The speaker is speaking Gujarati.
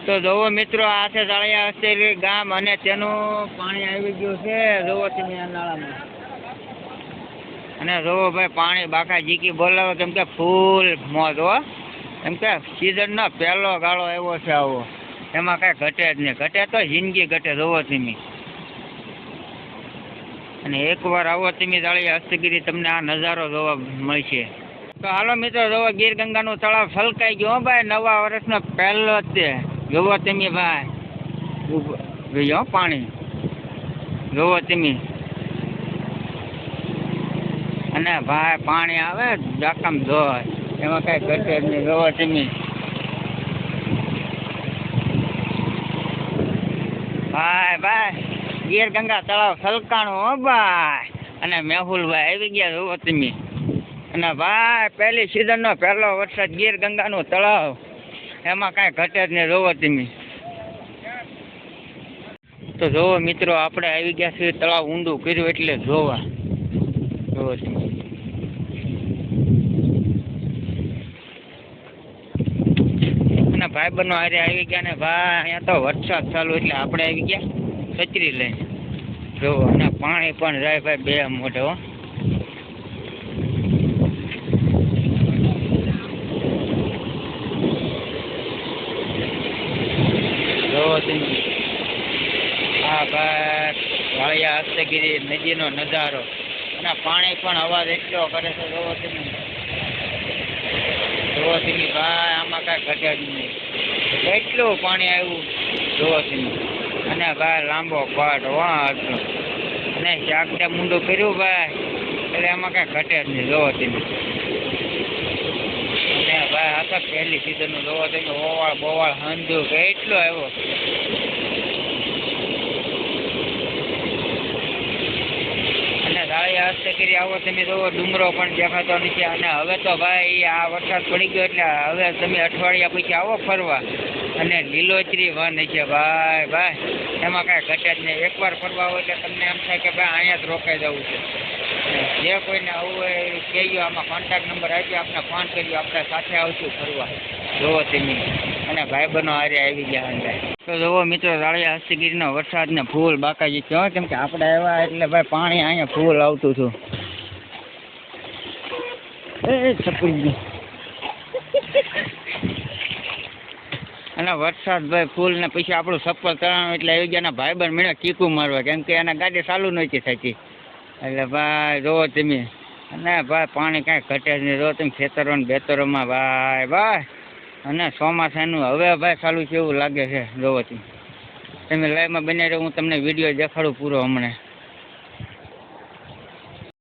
તો જોવો મિત્રો આ છે જાળિયા હસ્તેલી ગામ અને તેનું પાણી આવી ગયું છે જોવો તમે આ નાળામાં. અને જોવો ભાઈ પાણી બાકા જીકી બોલાવો કેમ કે ફૂલ મોજ હો. એમ કે સીઝનનો પહેલો ગાળો આવ્યો છે આવો, એમાં કાંઈ ઘટે જ નહીં. ઘટે તો જિંદગી ઘટે જોવો તમે. અને એકવાર આવો તમે જાળિયા હસ્તગીરી તમને આ નજારો જોવા મળશે. તો હાલો મિત્રો જોવો ગીર ગંગાનું તળાવ છલકાઈ ગયું હો ભાઈ, નવા વર્ષનો પહેલો જ તે જોવો તમે ભાઈ. જોયો પાણી જોવો તમે. અને ભાઈ પાણી આવે જાકમ ધોય, એમાં કઈ ઘટે જ નહીં જોવો તમે. ભાઈ ગીર ગંગા તળાવ છલકાણું હો ભાઈ. અને મેહુલભાઈ આવી ગયા જોવો તમે. અને ભાઈ પહેલી સીઝનનો પહેલો વરસાદ ગીર ગંગાનું તળાવ, એમાં કાંઈ ઘટે જ નહીં જોવો તમે. તો જોવો મિત્રો આપણે આવી ગયા છીએ તળાવ ઊંડું કર્યું એટલે જોવા જોવો તમે. અને ભાઈબંધો હારે આવી ગયા ને ભાઈ અહીંયા તો વરસાદ ચાલુ એટલે આપણે આવી ગયા છત્રી લઈને જોવો. અને પાણી પણ જાય ભાઈ બે મોઢે હો. હા ભાઈ જાળિયા હસ્તગીરી નદીનો નજારો, અને પાણી પણ અવાજ એટલો કરે છે જોવો તમે. જોવો તમે ભાઈ આમાં કાંઈ ઘટે જ નહીં, એટલું પાણી આવ્યું જોવો તમે. અને ભાઈ લાંબો પાટ વાં હતો અને શાકડે મૂંડું કર્યું ભાઈ એટલે એમાં કાંઈ ઘટે જ નહીં જોવો તમે. અને ભાઈ આ તો પહેલી સીઝનનું જોવો તમે, ઓવાળ બોવાળ હંધુ કેટલો આવ્યો. જાળિયા હસ્તગીરી આવો તમે જોવો ડુંગરો પણ દેખાતો નથી. અને હવે તો ભાઈ આ વરસાદ પડી ગયો એટલે હવે તમે અઠવાડિયા પછી આવો ફરવા, અને લીલોતરી વન છે ભાઈ એમાં કાંઈ ઘટે જ નહીં. એકવાર ફરવા હોય એટલે તમને એમ થાય કે ભાઈ અહીંયા જ રોકાઈ જવું છે. જે કોઈને આવું હોય કહેજો, આમાં કોન્ટેક્ટ નંબર આપ્યો, આપણે ફોન કર્યો, આપણે સાથે આવશું ફરવા જોવો તમે. અને ભાઈબંધો હારે આવી ગયા અંદર. તો જોવો મિત્રો જાળિયા હસ્તગીરીનો વરસાદ ને ફૂલ બાકાજી કહેવાય, કેમ કે આપણે આવ્યા એટલે ભાઈ પાણી અહીંયા ફૂલ આવતું હતું. એ છપડી ગયું. અને વરસાદ ભાઈ ફૂલ ને પછી આપણું સફર તળાવ એટલે આવી ગયા. ભાઈબંધ મેળે કીકું મારવા, કેમ કે એના ગાડી ચાલુ નહોતી થતી એટલે ભાઈ જોવો તમે. અને ભાઈ પાણી કાંઈ ઘટે જ નહીં જોવો તમે ખેતરો ને બેતરોમાં ભાઈ. અને ચોમાસાનું હવે ભાઈ ચાલુ છે એવું લાગે છે જોવો તમે. લાઈવમાં બન્યા રહ્યો, હું તમને વિડીયો દેખાડું પૂરો હમણાં.